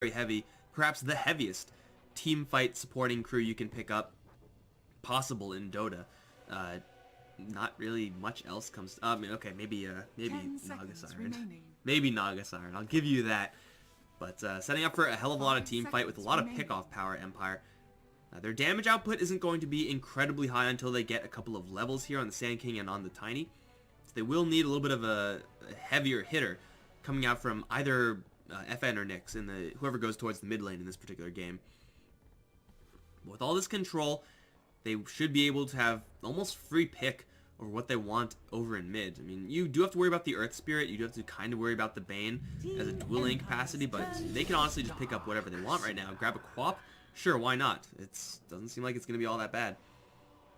very heavy, perhaps the heaviest team fight supporting crew you can pick up possible in Dota. Uh, Not really much else comes. I mean, okay, maybe Naga Siren, maybe Naga Siren. I'll give you that. But setting up for a hell of a lot of team fight with a lot of pick-off power, Empire. Their damage output isn't going to be incredibly high until they get a couple of levels here on the Sand King and on the Tiny. So they will need a little bit of a heavier hitter coming out from either FN or Nyx in the whoever goes towards the mid lane in this particular game. With all this control, they should be able to have almost free pick over what they want over in mid. I mean, you do have to worry about the Earth Spirit, you do have to kind of worry about the Bane as a dueling capacity, but they can honestly just pick up whatever they want right now. Grab a Quap, sure, why not? It doesn't seem like it's going to be all that bad.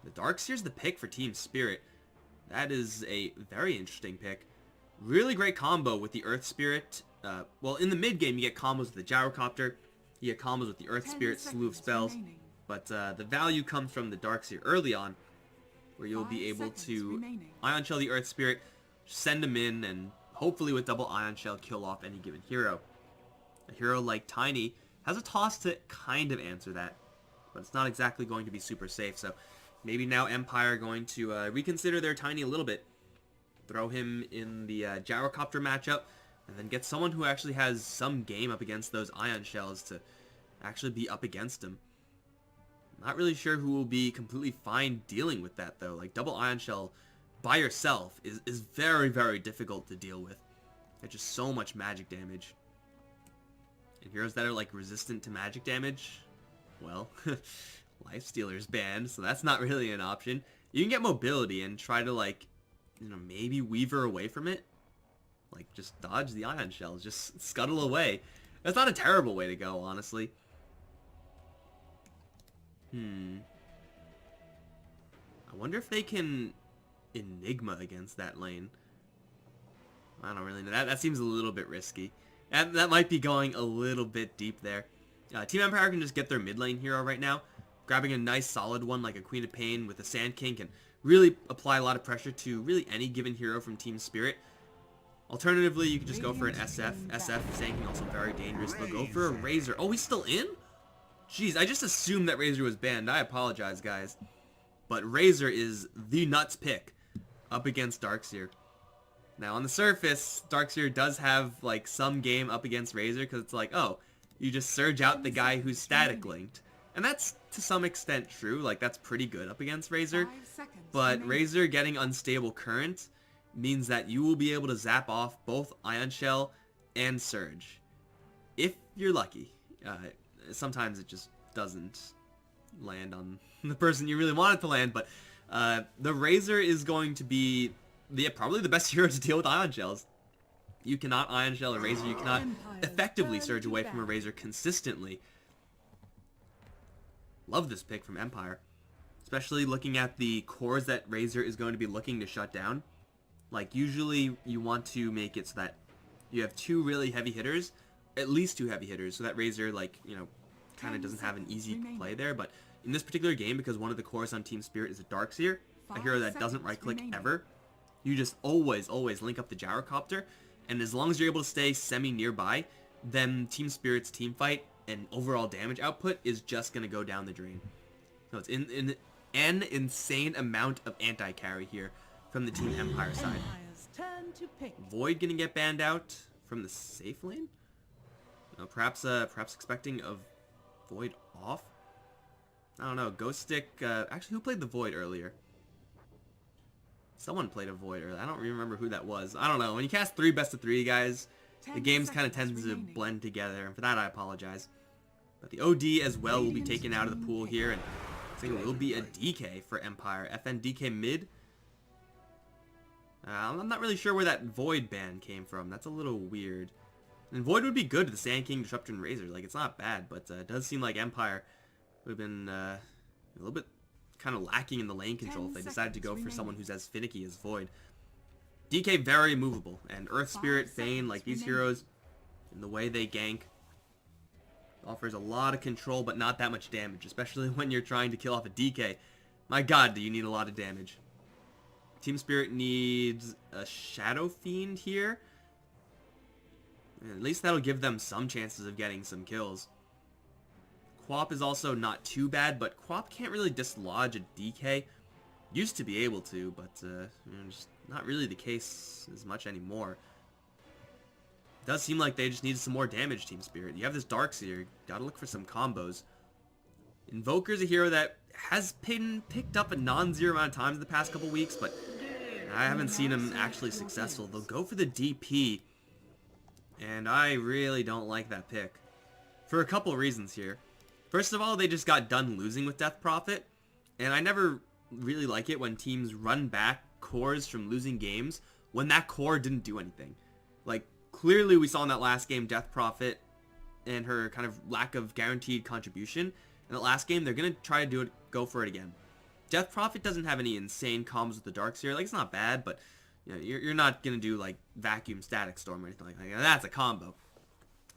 The Darkseer's the pick for Team Spirit. That is a very interesting pick. Really great combo with the Earth Spirit. Well, in the mid game, you get combos with the Gyrocopter, you get combos with the Earth Spirit, slew of spells. But the value comes from the Darkseer early on, where you'll be able to Ion Shell the Earth Spirit, send him in, and hopefully with double Ion Shell kill off any given hero. A hero like Tiny has a toss to kind of answer that, but it's not exactly going to be super safe, so maybe now Empire are going to reconsider their Tiny a little bit, throw him in the Gyrocopter matchup, and then get someone who actually has some game up against those Ion Shells to actually be up against him. Not really sure who will be completely fine dealing with that, though. Like, double Ion Shell by yourself is very, very difficult to deal with. It's just so much magic damage. And heroes that are, like, resistant to magic damage, well, Lifestealer's banned, so that's not really an option. You can get mobility and try to, like, you know, maybe weaver away from it. Like, just dodge the Ion Shells, just scuttle away. That's not a terrible way to go, honestly. I wonder if they can Enigma against that lane. I don't really know. That seems a little bit risky. And that might be going a little bit deep there. Team Empire can just get their mid lane hero right now. Grabbing a nice solid one like a Queen of Pain with a Sand King can really apply a lot of pressure to really any given hero from Team Spirit. Alternatively, you could just go for an SF. Sand King also very dangerous. They'll go for a Razor. Oh, he's still in? Jeez, I just assumed that Razor was banned. I apologize, guys. But Razor is the nuts pick up against Darkseer. Now, on the surface, Darkseer does have, like, some game up against Razor, because it's like, oh, you just surge out the guy who's static linked. And that's, to some extent, true. Like, that's pretty good up against Razor. But Razor getting unstable current means that you will be able to zap off both Ion Shell and Surge. If you're lucky. Sometimes it just doesn't land on the person you really want it to land, but the Razor is going to be probably the best hero to deal with Ion Shells. You cannot Ion Shell a Razor, you cannot effectively surge away from a Razor consistently. Love this pick from Empire, especially looking at the cores that Razor is going to be looking to shut down. Like, usually you want to make it so that you have two really heavy hitters, at least two heavy hitters, so that Razor, like, you know, kind of doesn't have an easy play there. But in this particular game, because one of the cores on Team Spirit is a Darkseer, a hero that doesn't right-click ever, you just always link up the Gyrocopter, and as long as you're able to stay semi-nearby, then Team Spirit's team fight and overall damage output is just going to go down the drain. So it's in an insane amount of anti-carry here from the Team Empire side. Void going to get banned out from the safe lane? Perhaps expecting a Void off? I don't know. Ghost Stick, actually, who played the Void earlier? Someone played a Void earlier. I don't remember who that was. I don't know. When you cast 3 best of 3, guys, the games kind of tend to blend together, and for that I apologize. But the OD as well will be taken out of the pool here, and I think it will be a DK for Empire. FN DK mid? I'm not really sure where that Void ban came from. That's a little weird. And Void would be good to the Sand King, Disruptor, and Razor. Like, it's not bad, but it does seem like Empire would have been a little bit kind of lacking in the lane control if they decided to go for someone who's as finicky as Void. DK very movable, and Earth Spirit, Bane, like these heroes, in the way they gank, offers a lot of control, but not that much damage, especially when you're trying to kill off a DK. My god, do you need a lot of damage. Team Spirit needs a Shadow Fiend here. At least that'll give them some chances of getting some kills. Quap is also not too bad, but Quap can't really dislodge a DK. Used to be able to, but just not really the case as much anymore. Does seem like they just needed some more damage, Team Spirit. You have this Darkseer, gotta look for some combos. Invoker's a hero that has been picked up a non-zero amount of times in the past couple weeks, but I haven't seen him actually successful. They'll go for the DP, and I really don't like that pick. For a couple reasons here. First of all, they just got done losing with Death Prophet, and I never really like it when teams run back cores from losing games when that core didn't do anything. Like, clearly we saw in that last game Death Prophet and her kind of lack of guaranteed contribution. In the last game, they're going to try to go for it again. Death Prophet doesn't have any insane combos with the Darkseer. Like, it's not bad, but you know, you're not going to do, like, Vacuum Static Storm or anything like that. That's a combo.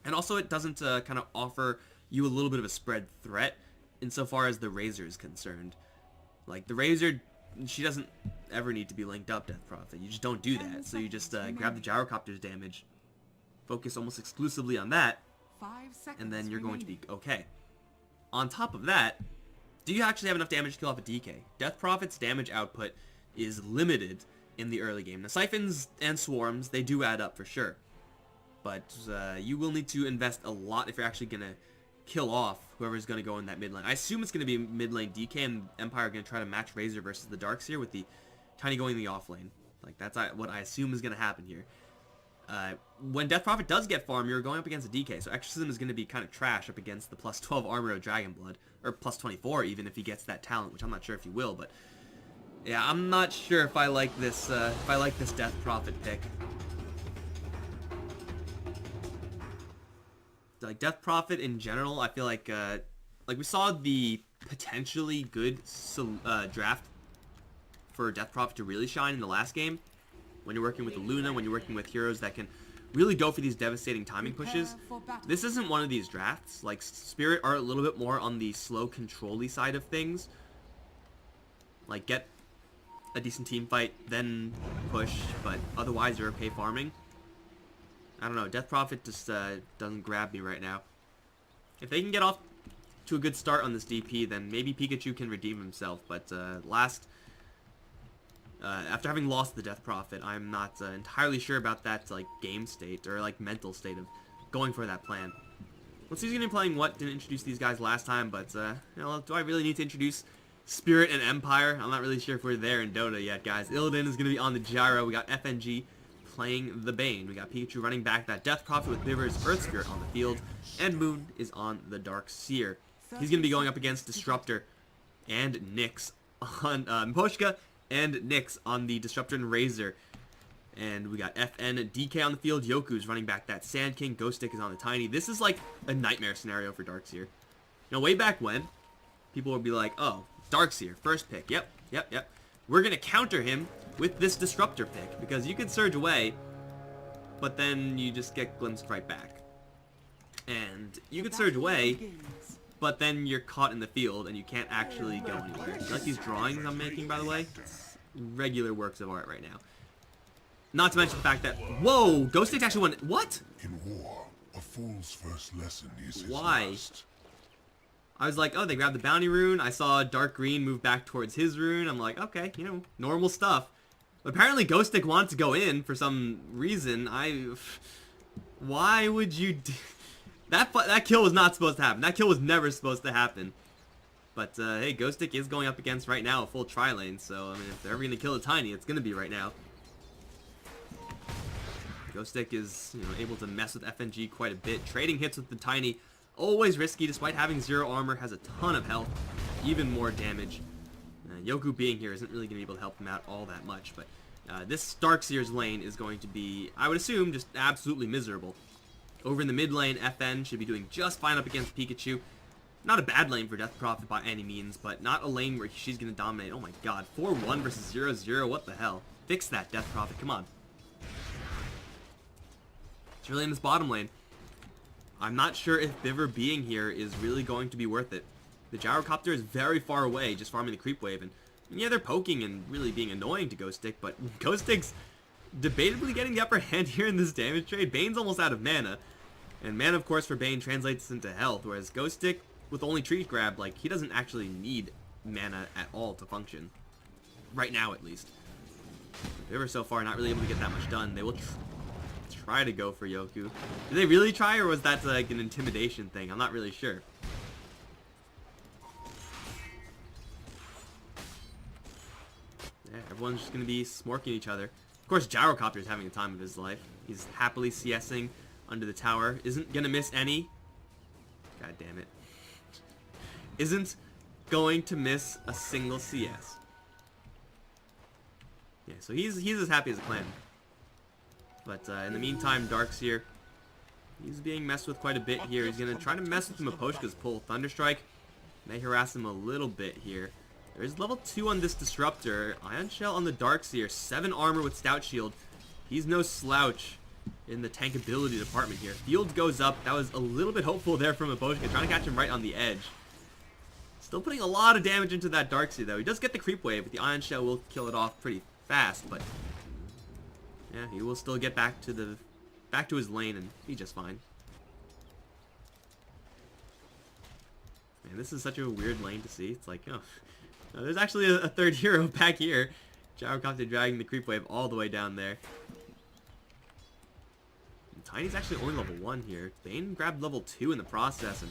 And also, it doesn't kind of offer you a little bit of a spread threat insofar as the Razor is concerned. Like, the Razor, she doesn't ever need to be linked up, Death Prophet. You just don't do that. So you just grab the Gyrocopter's damage, focus almost exclusively on that, and then you're going to be okay. On top of that, do you actually have enough damage to kill off a DK? Death Prophet's damage output is limited in the early game. The Siphons and Swarms, they do add up for sure. But you will need to invest a lot if you're actually going to kill off whoever's going to go in that mid lane. I assume it's going to be mid lane DK, and Empire are going to try to match Razor versus the Darkseer with the Tiny going in the off lane. Like, that's what I assume is going to happen here. When Death Prophet does get farm, you're going up against a DK, so Exorcism is going to be kind of trash up against the plus 12 armor of Dragonblood, or plus 24 even if he gets that talent, which I'm not sure if he will, but yeah, I'm not sure if I like this Death Prophet pick. Like, Death Prophet in general, I feel like we saw the potentially good draft for Death Prophet to really shine in the last game. When you're working with the Luna, when you're working with heroes that can really go for these devastating timing pushes. This isn't one of these drafts. Like, Spirit are a little bit more on the slow, control-y side of things. Like, get a decent team fight, then push, but otherwise you're okay farming. I don't know, Death Prophet just doesn't grab me right now. If they can get off to a good start on this DP, then maybe Pikachu can redeem himself, but after having lost the Death Prophet, I'm not entirely sure about that like game state or like mental state of going for that plan. Let's see who's going to be playing what. Didn't introduce these guys last time, but you know, do I really need to introduce Spirit and Empire? I'm not really sure if we're there in Dota yet, guys. Illidan is going to be on the Gyro. We got FNG playing the Bane. We got Pikachu running back that Death Prophet with Biver's Earth Spirit on the field, and Moon is on the Darkseer. He's going to be going up against Disruptor and Nyx on Miposhka, and Nyx on the Disruptor and Razor. And we got FN DK on the field. Yoku's running back that Sand King. Ghost Stick is on the Tiny. This is like a nightmare scenario for Darkseer. You know, way back when, people would be like, oh, Darkseer, first pick. Yep. We're going to counter him with this Disruptor pick, because you could surge away, but then you just get glimpsed right back. And you could surge away, but then you're caught in the field and you can't actually go anywhere. You like these drawings I'm making, by the way? Regular works of art right now. Not to mention the fact that, whoa, Ghost Stick actually won. What? In war, a fool's first lesson is his Why? last. I was like, oh, they grabbed the bounty rune. I saw Dark Green move back towards his rune. I'm like, okay, you know, normal stuff. But apparently Ghost Stick wanted to go in for some reason. Why would you do... That kill was not supposed to happen. That kill was never supposed to happen. But, hey, Ghost Stick is going up against, right now, a full tri-lane. So, I mean, if they're ever going to kill a Tiny, it's going to be right now. Ghost Stick is, you know, able to mess with FNG quite a bit. Trading hits with the Tiny, always risky. Despite having 0 armor, has a ton of health. Even more damage. Yoku being here isn't really going to be able to help him out all that much. But this Darkseer's lane is going to be, I would assume, just absolutely miserable. Over in the mid lane, FN should be doing just fine up against Pikachu. Not a bad lane for Death Prophet by any means, but not a lane where she's going to dominate. Oh my god, 4-1 versus 0-0, what the hell? Fix that, Death Prophet, come on. It's really in this bottom lane. I'm not sure if Biver being here is really going to be worth it. The Gyrocopter is very far away, just farming the creep wave, and yeah, they're poking and really being annoying to Ghost Stick, but Ghost Stick's debatably getting the upper hand here in this damage trade. Bane's almost out of mana. And mana, of course, for Bane translates into health, whereas Ghost Stick, with only Tree Grab, like, he doesn't actually need mana at all to function. Right now, at least. Viver so far not really able to get that much done. They will try to go for Yoku. Did they really try, or was that like an intimidation thing? I'm not really sure. Yeah, everyone's just going to be smorking each other. Of course, Gyrocopter is having the time of his life. He's happily CSing under the tower. Isn't going to miss any. God damn it. Isn't going to miss a single CS. Yeah, so he's as happy as a clam. But in the meantime, Darkseer, he's being messed with quite a bit here. He's going to try to mess with Miposhka's pull. Thunderstrike may harass him a little bit here. There is level 2 on this Disruptor. Ion Shell on the Darkseer. 7 armor with Stout Shield. He's no slouch in the tankability department here. Field goes up. That was a little bit hopeful there from Miposhka, trying to catch him right on the edge. Still putting a lot of damage into that Darkseer, though. He does get the creep wave, but the Ion Shell will kill it off pretty fast, but yeah, he will still get back to his lane and be just fine. Man, this is such a weird lane to see. It's like, oh, no, there's actually a third hero back here. Gyrocopter dragging the creep wave all the way down there. And Tiny's actually only level 1 here. Bane grabbed level 2 in the process, and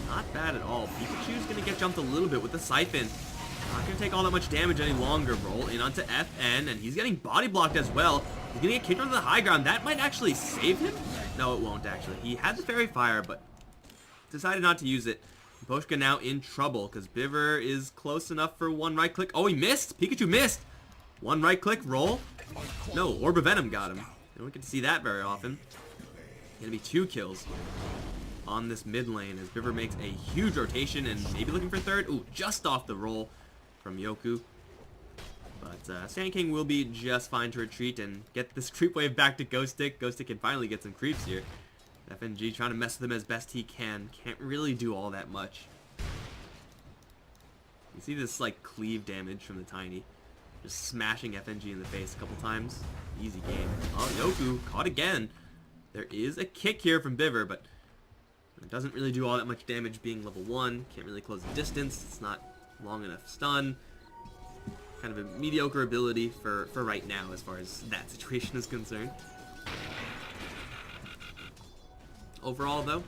not bad at all. Pikachu's gonna get jumped a little bit with the Siphon. Not going to take all that much damage any longer. Roll in onto FN, and he's getting body blocked as well. He's going to get kicked onto the high ground. That might actually save him. No, it won't, actually. He had the Fairy Fire, but decided not to use it. Miposhka now in trouble, because Biver is close enough for one right click. Oh, he missed! Pikachu missed! One right click, roll. No, Orb of Venom got him. You don't get to see that very often. Going to be 2 kills on this mid lane, as Biver makes a huge rotation, and maybe looking for third. Ooh, just off the roll from Yoku. But Sand King will be just fine to retreat and get this creep wave back to Ghost Stick. Ghost Stick can finally get some creeps here. FNG trying to mess with him as best he can. Can't really do all that much. You see this like cleave damage from the Tiny. Just smashing FNG in the face a couple times. Easy game. Oh, Yoku caught again. There is a kick here from Biver, but it doesn't really do all that much damage being level 1. Can't really close the distance. It's not long enough stun. Kind of a mediocre ability for right now as far as that situation is concerned. Overall, though,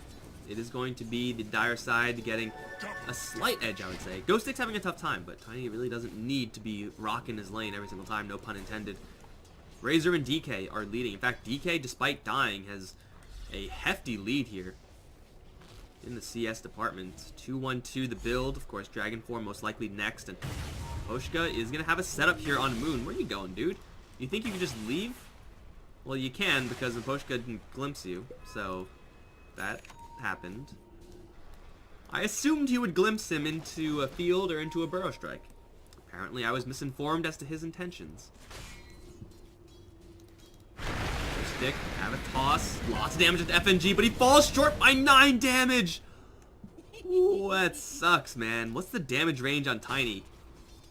it is going to be the dire side getting a slight edge, I would say. Ghost Stick's having a tough time, but Tiny really doesn't need to be rocking his lane every single time, no pun intended. Razor and DK are leading. In fact, DK, despite dying, has a hefty lead here in the CS department. 2-1-2 the build. Of course, Dragon Form most likely next. And Miposhka is going to have a setup here on Moon. Where are you going, dude? You think you can just leave? Well, you can, because Miposhka didn't glimpse you. So, that happened. I assumed he would glimpse him into a field or into a Burrow Strike. Apparently, I was misinformed as to his intentions. Stick, have a toss, lots of damage with FNG, but he falls short by 9 damage! Ooh, that sucks, man. What's the damage range on Tiny?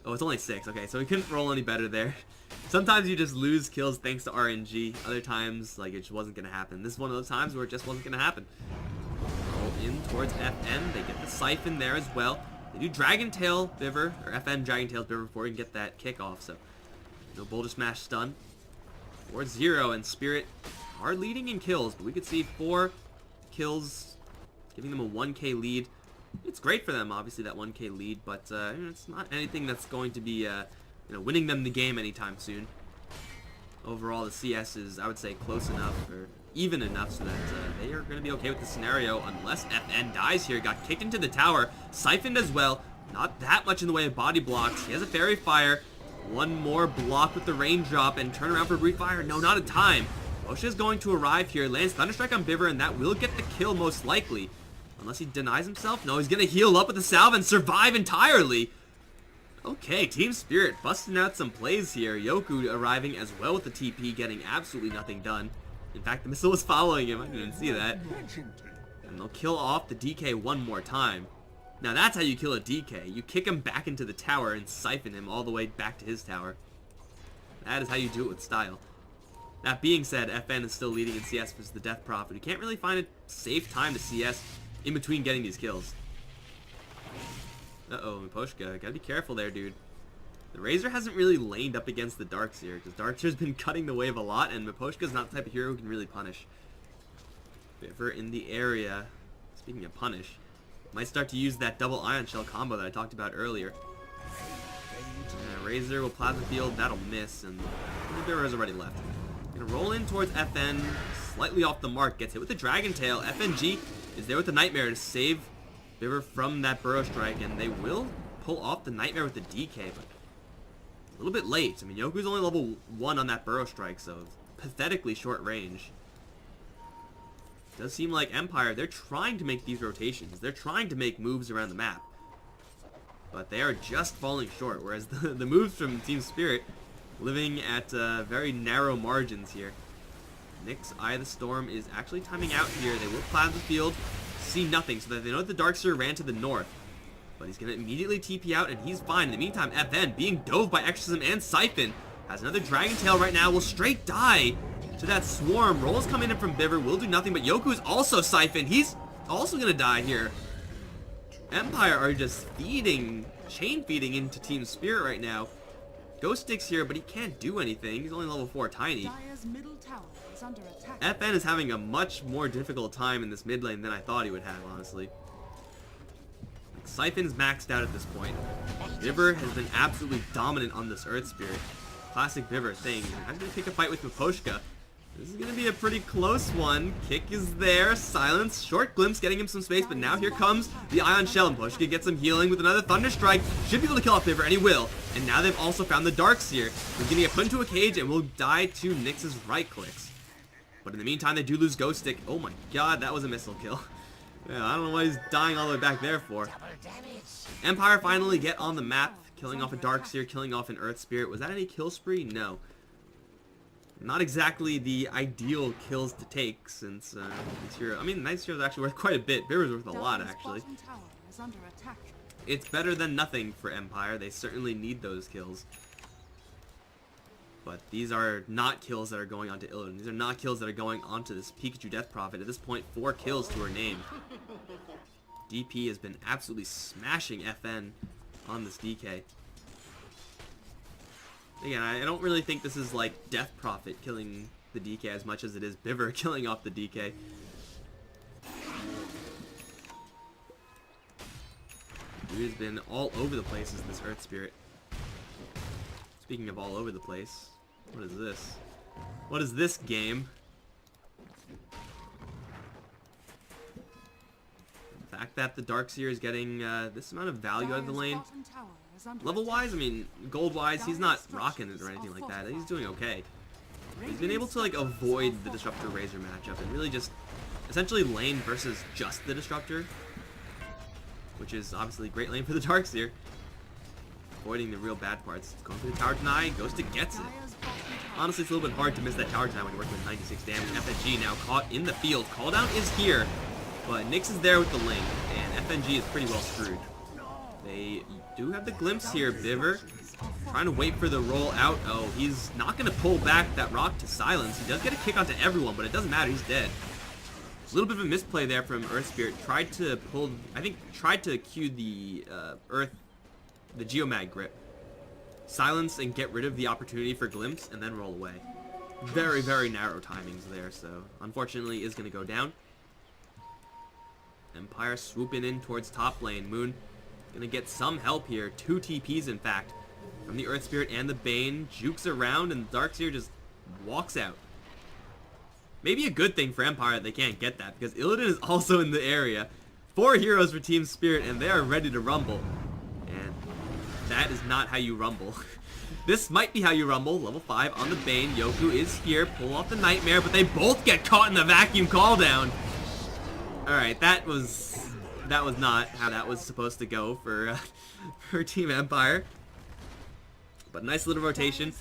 Oh, it's only 6. Okay, so he couldn't roll any better there. Sometimes you just lose kills thanks to RNG. Other times, like, it just wasn't going to happen. This is one of those times where it just wasn't going to happen. Roll in towards FN. They get the Siphon there as well. They do Dragon Tail Biver, or FN Dragon Tail Biver before you can get that kick off, so no Boulder Smash stun. 4-0, and Spirit are leading in kills, but we could see 4 kills, giving them a 1k lead. It's great for them, obviously, that 1k lead, but it's not anything that's going to be winning them the game anytime soon. Overall, the CS is, I would say, close enough, or even enough, so that they are going to be okay with the scenario, unless FN dies here. Got kicked into the tower, siphoned as well. Not that much in the way of body blocks. He has a Fairy Fire. One more block with the raindrop and turn around for brief fire. No, not in time. Osha is going to arrive here. Lands Thunderstrike on Biver, and that will get the kill most likely. Unless he denies himself. No, he's going to heal up with the salve and survive entirely. Okay, Team Spirit busting out some plays here. Yoku arriving as well with the TP, getting absolutely nothing done. In fact, the missile was following him. I didn't see that. And they'll kill off the DK one more time. Now that's how you kill a DK. You kick him back into the tower and siphon him all the way back to his tower. That is how you do it with style. That being said, FN is still leading in CS versus the Death Prophet. You can't really find a safe time to CS in between getting these kills. Uh-oh, Miposhka. Gotta be careful there, dude. The Razor hasn't really laned up against the Darkseer, because Darkseer's been cutting the wave a lot, and Miposhka's not the type of hero who can really punish. Biver in the area. Speaking of punish, might start to use that double Ion Shell combo that I talked about earlier. Razor will Plasma Field. That'll miss, and the Biver has already left. Gonna roll in towards FN, slightly off the mark, gets hit with the Dragon Tail. FNG is there with the Nightmare to save Biver from that Burrow Strike, and they will pull off the Nightmare with the DK, but a little bit late. I mean, Yoku's only level 1 on that Burrow Strike, so it's pathetically short range. It does seem like Empire, they're trying to make these rotations. They're trying to make moves around the map, but they are just falling short, whereas the moves from Team Spirit living at very narrow margins here. Nyx, Eye of the Storm, is actually timing out here. They will Plasma Field, see nothing, so that they know that the Darkseer ran to the north. But he's going to immediately TP out, and he's fine. In the meantime, FN, being dove by Exorcism and Siphon, has another Dragon Tail right now, will straight die to that Swarm. Rolls coming in from Biver, will do nothing, but Yoku's also Siphon. He's also going to die here. Empire are just feeding, chain feeding into Team Spirit right now. Ghost Stick's here, but he can't do anything. He's only level 4 tiny. FN is having a much more difficult time in this mid lane than I thought he would have, honestly. Siphon's maxed out at this point. Biver has been absolutely dominant on this Earth Spirit. Classic Biver thing. I'm going to pick a fight with Miposhka. This is going to be a pretty close one. Kick is there. Silence. Short glimpse getting him some space, but now here comes the Ion Shell. And Miposhka gets some healing with another Thunder Strike. Should be able to kill off Biver, and he will. And now they've also found the Darkseer. He's going to get put into a cage and will die to Nyx's right clicks. But in the meantime, they do lose Ghost Stick. Oh my god, that was a missile kill. Yeah, I don't know why he's dying all the way back there for. Empire finally get on the map, killing off a Darkseer, killing off an Earth Spirit. Was that any kill spree? No. Not exactly the ideal kills to take, since I mean, Nice Hero's actually worth quite a bit. Biver's worth a lot, actually. It's better than nothing for Empire. They certainly need those kills. But these are not kills that are going onto Illidan. These are not kills that are going onto this Pikachu Death Prophet. At this point, 4 kills to her name. DP has been absolutely smashing FN on this DK. Again, I don't really think this is like Death Prophet killing the DK as much as it is Biver killing off the DK. Dude has been all over the place as this Earth Spirit. Speaking of all over the place, what is this? What is this game? The fact that the Darkseer is getting this amount of value out of the lane. Level-wise, I mean, gold-wise, he's not rocking it or anything like that. He's doing okay. He's been able to, like, avoid the Disruptor Razor matchup and really just essentially lane versus just the Disruptor, which is obviously great lane for the Darkseer. Avoiding the real bad parts. Going for the tower deny. Ghosted gets it. Honestly, it's a little bit hard to miss that tower deny when you're working with 96 damage. FNG now caught in the field. Call down is here, but Nyx is there with the link, and FNG is pretty well screwed. They do have the glimpse here. Biver trying to wait for the roll out. Oh, he's not going to pull back that rock to silence. He does get a kick onto everyone, but it doesn't matter. He's dead. A little bit of a misplay there from Earth Spirit. Tried to pull, I think, tried to cue the the Geomag grip. Silence and get rid of the opportunity for glimpse and then roll away. Very, very narrow timings there, so unfortunately is going to go down. Empire swooping in towards top lane. Moon gonna get some help here. 2 TPs, in fact, from the Earth Spirit and the Bane. Jukes around, and the Darkseer just walks out. Maybe a good thing for Empire that they can't get that, because Illidan is also in the area. 4 heroes for Team Spirit, and they are ready to rumble. And that is not how you rumble. This might be how you rumble. Level 5 on the Bane. Yoku is here. Pull off the Nightmare, but they both get caught in the vacuum call down. Alright, that was not how that was supposed to go for Team Empire. But nice little rotation.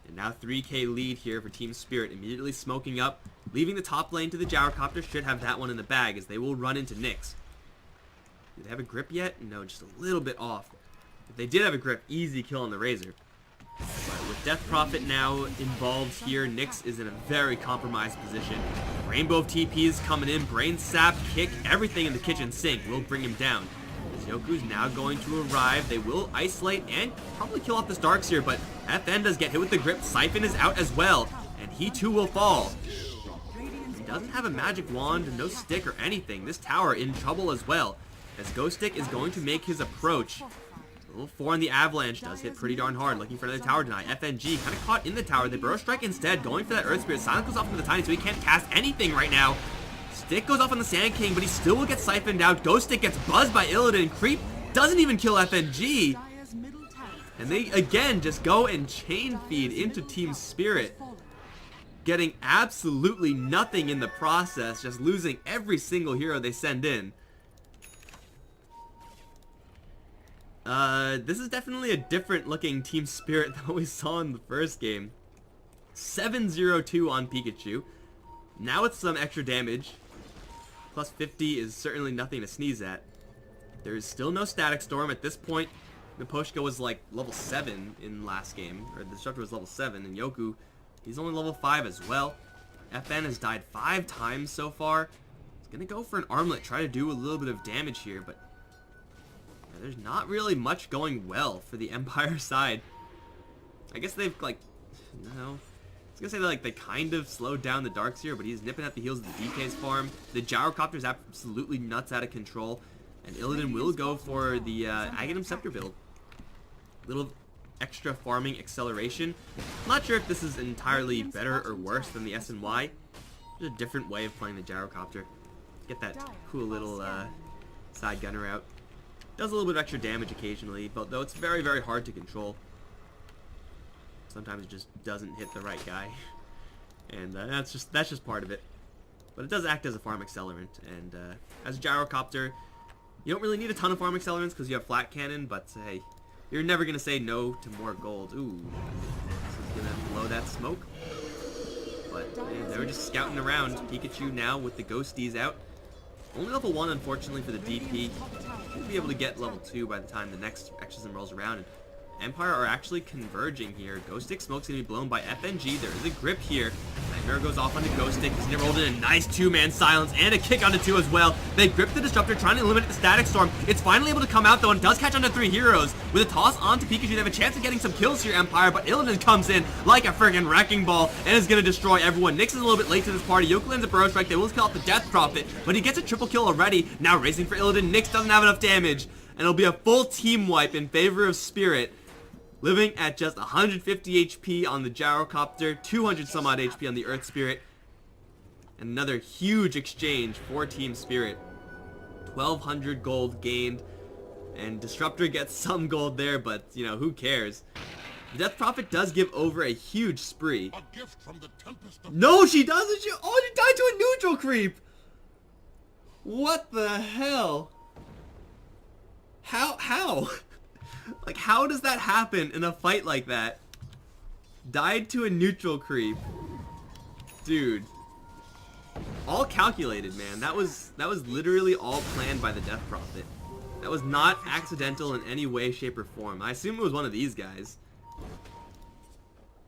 And now 3k lead here for Team Spirit, immediately smoking up, leaving the top lane to the Gyrocopter. Should have that one in the bag, as they will run into Nyx. Do they have a grip yet? No, just a little bit off. If they did have a grip, easy kill on the Razor. But with Death Prophet now involved here, Nyx is in a very compromised position. Rainbow of TPs coming in, Brain Sap, Kick, everything in the kitchen sink will bring him down. Yoku's now going to arrive. They will isolate and probably kill off this Darkseer, but FN does get hit with the grip. Siphon is out as well, and he too will fall. He doesn't have a magic wand, no stick or anything. This tower in trouble as well, as Ghost Stick is going to make his approach. Level 4 on the Avalanche does hit pretty darn hard, looking for another tower deny. FNG kind of caught in the tower. They Burrow Strike instead, going for that Earth Spirit. Silence goes off into the Tiny, so he can't cast anything right now. Stick goes off on the Sand King, but he still will get siphoned out. Ghost Stick gets buzzed by Illidan. Creep doesn't even kill FNG. And they, again, just go and chain feed into Team Spirit. Getting absolutely nothing in the process, just losing every single hero they send in. This is definitely a different looking Team Spirit than what we saw in the first game. 7-0-2 on Pikachu. Now with some extra damage. Plus 50 is certainly nothing to sneeze at. There is still no Static Storm at this point. Miposhka was like level 7 in last game, or the Disruptor was level 7, and Yoku, he's only level 5 as well. FN has died 5 times so far. He's gonna go for an Armlet, try to do a little bit of damage here, but there's not really much going well for the Empire side. I guess they've like, no. I was gonna say that, they kind of slowed down the Darkseer, but he's nipping at the heels of the DK's farm. The Gyrocopter is absolutely nuts out of control, and Illidan will go for the Aghanim Scepter build. Little extra farming acceleration. Not sure if this is entirely better or worse than the SNY. Just a different way of playing the Gyrocopter. Get that cool little side gunner out. Does a little bit of extra damage occasionally, but though it's very, very hard to control. Sometimes it just doesn't hit the right guy, and that's just part of it. But it does act as a farm accelerant, and as a Gyrocopter, you don't really need a ton of farm accelerants because you have Flat Cannon. But hey, you're never gonna say no to more gold. Ooh, this is gonna blow that smoke. But they were just scouting around. Pikachu now with the Ghosties out. Only level 1, unfortunately, for the DP. We'll be able to get level 2 by the time the next exorcism rolls around. And Empire are actually converging here. Ghost Stick Smoke's gonna be blown by FNG. There is a grip here. Nightmare goes off onto Ghost Stick. He's gonna roll in a nice 2-man silence and a kick onto 2 as well. They grip the Disruptor, trying to eliminate the Static Storm. It's finally able to come out though, and does catch onto 3 heroes. With a toss onto Pikachu, they have a chance of getting some kills here, Empire, but Illidan comes in like a friggin' wrecking ball and is gonna destroy everyone. Nyx is a little bit late to this party. Yoku lands a Burrow Strike. They will kill off the Death Prophet, but he gets a triple kill already. Now racing for Illidan. Nyx doesn't have enough damage, and it'll be a full team wipe in favor of Spirit. Living at just 150 HP on the Gyrocopter, 200 some odd HP on the Earth Spirit. And another huge exchange for Team Spirit. 1,200 gold gained. And Disruptor gets some gold there, but, you know, who cares? The Death Prophet does give over a huge spree. A gift from the Tempest of No, she doesn't! She died to a neutral creep! What the hell? How? Like, how does that happen in a fight like that? Died to a neutral creep. Dude. All calculated, man. That was literally all planned by the Death Prophet. That was not accidental in any way, shape, or form. I assume it was one of these guys.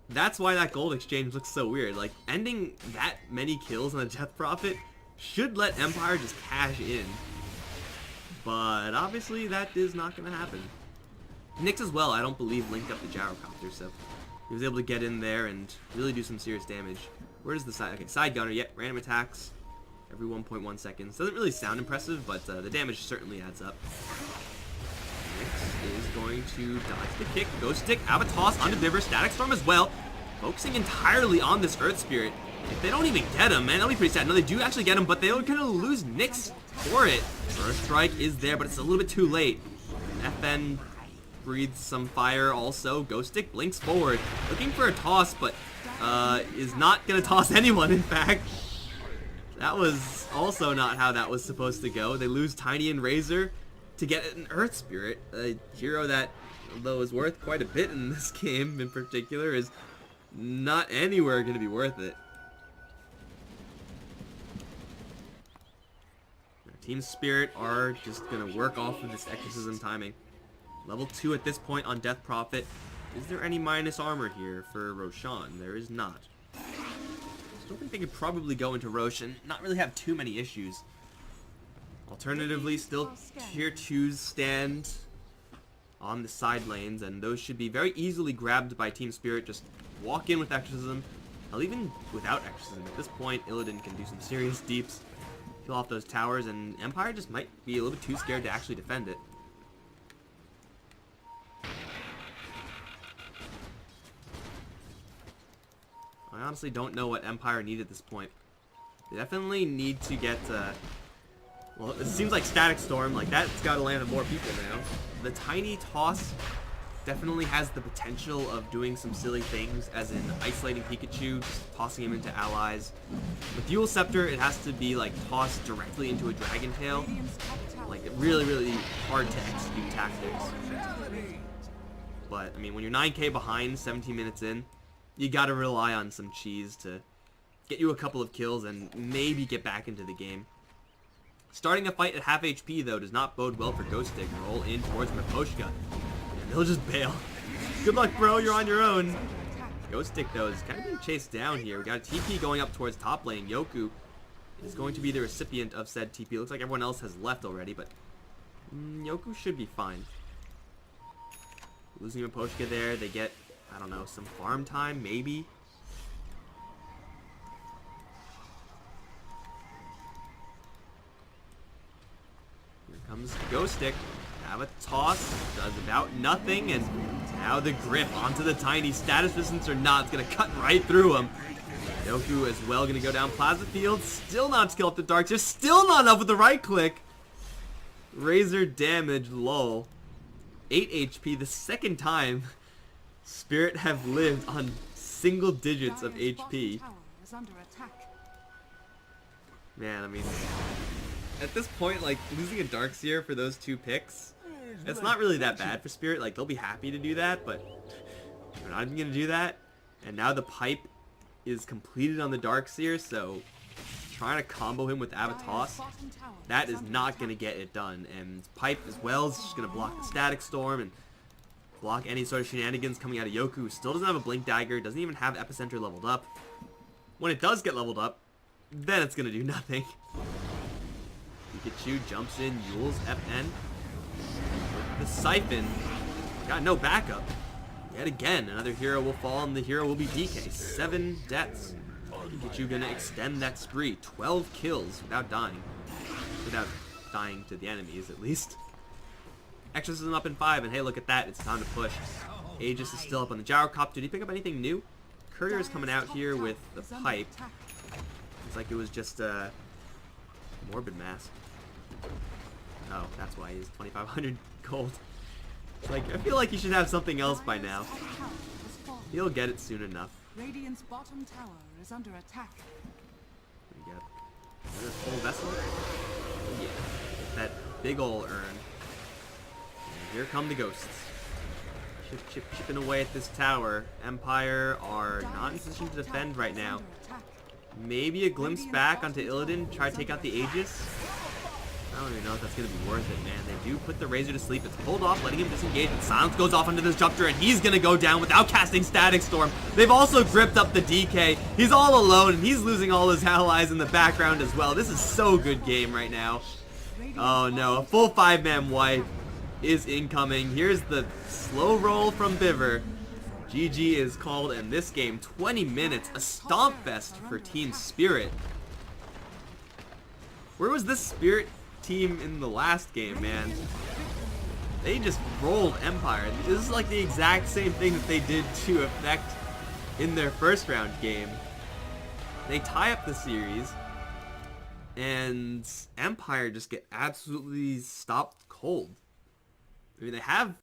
That's why that gold exchange looks so weird. Like, ending that many kills on the Death Prophet should let Empire just cash in. But obviously that is not going to happen. Nyx as well, I don't believe, linked up the Gyrocopter, so he was able to get in there and really do some serious damage. Where is the side? Okay, side gunner, yep, random attacks every 1.1 seconds. Doesn't really sound impressive, but the damage certainly adds up. Nyx is going to dodge the kick, Ghost Stick, have a toss onto Vivre, Static Storm as well, focusing entirely on this Earth Spirit. If they don't even get him, man, that'll be pretty sad. No, they do actually get him, but they're gonna lose Nyx for it. First strike is there, but it's a little bit too late. FN breathes some fire also. Ghost Stick blinks forward, looking for a toss, but is not gonna toss anyone, in fact. That was also not how that was supposed to go. They lose Tiny and Razor to get an Earth Spirit, a hero that, although is worth quite a bit in this game in particular, is not anywhere gonna be worth it. Team Spirit are just gonna work off of this exorcism timing. Level 2 at this point on Death Prophet. Is there any minus armor here for Roshan? There is not. I still think they could probably go into Rosh and not really have too many issues. Alternatively, still tier 2s stand on the side lanes, and those should be very easily grabbed by Team Spirit. Just walk in with Exorcism. Hell, even without Exorcism, at this point, Illidan can do some serious deeps, kill off those towers, and Empire just might be a little bit too scared to actually defend it. I honestly don't know what Empire need at this point. They definitely need to get, well, it seems like Static Storm, like that's got to land on more people now. The tiny toss definitely has the potential of doing some silly things, as in isolating Pikachu, just tossing him into allies. With Dual Scepter, it has to be like tossed directly into a Dragon Tail. Like, really, really hard to execute tactics. But, I mean, when you're 9k behind, 17 minutes in, you gotta rely on some cheese to get you a couple of kills and maybe get back into the game. Starting a fight at half HP, though, does not bode well for Ghost Stick. Roll in towards Miposhka, and they'll just bail. Good luck, bro. You're on your own. Ghost Stick, though, is kind of being chased down here. We got a TP going up towards top lane. Yoku is going to be the recipient of said TP. Looks like everyone else has left already, but Yoku should be fine. Losing Miposhka there. They get, I don't know, some farm time, maybe. Here comes Ghost Stick. Have a toss. Does about nothing, and now the grip onto the tiny. Status resistance or not, it's going to cut right through him. Yoku as well going to go down Plasma Field. Still not skill up the Dark Seer. Still not up with the right click. Razor damage, lol. 8 HP, the second time Spirit have lived on single digits of HP. Man, I mean, at this point, like, losing a Darkseer for those 2 picks, it's not really that bad for Spirit. Like, they'll be happy to do that, but they're not even going to do that. And now the pipe is completed on the Darkseer, so trying to combo him with Avatos, that is not going to get it done. And pipe as well is just going to block the Static Storm and block any sort of shenanigans coming out of Yoku, who still doesn't have a Blink Dagger, doesn't even have Epicenter leveled up. When it does get leveled up, then it's going to do nothing. Pikachu jumps in, Yule's FN. The Siphon got no backup. Yet again, another hero will fall, and the hero will be DK. 7 deaths. Pikachu gonna extend that spree. 12 kills without dying. Without dying to the enemies, at least. Exorcism up in 5, and hey, look at that. It's time to push. Aegis is still up on the Gyrocop. Did he pick up anything new? Courier is coming out here with the pipe. It's like it was just a Morbid Mask. Oh, that's why he's 2,500 gold. Like, I feel like he should have something else by now. He'll get it soon enough. Radiant's bottom tower is under attack. We got another full vessel. Yeah, with that big ol' urn. And here come the ghosts. Chipping away at this tower. Empire are not in position to defend right now. Maybe a glimpse back onto Illidan, try to take out the Aegis. I don't even know if that's going to be worth it, man. They do put the Razor to sleep. It's pulled off, letting him disengage, and Silence goes off onto this Jupiter, and he's going to go down without casting Static Storm. They've also gripped up the DK. He's all alone, and he's losing all his allies in the background as well. This is so good game right now. Oh no, a full 5-man wipe is incoming. Here's the slow roll from Biver. GG is called in this game. 20 minutes, a stomp fest for Team Spirit. Where was this Spirit team in the last game, man? They just rolled Empire. This is like the exact same thing that they did to Effect in their first round game. They tie up the series, and Empire just get absolutely stopped cold. I mean, they have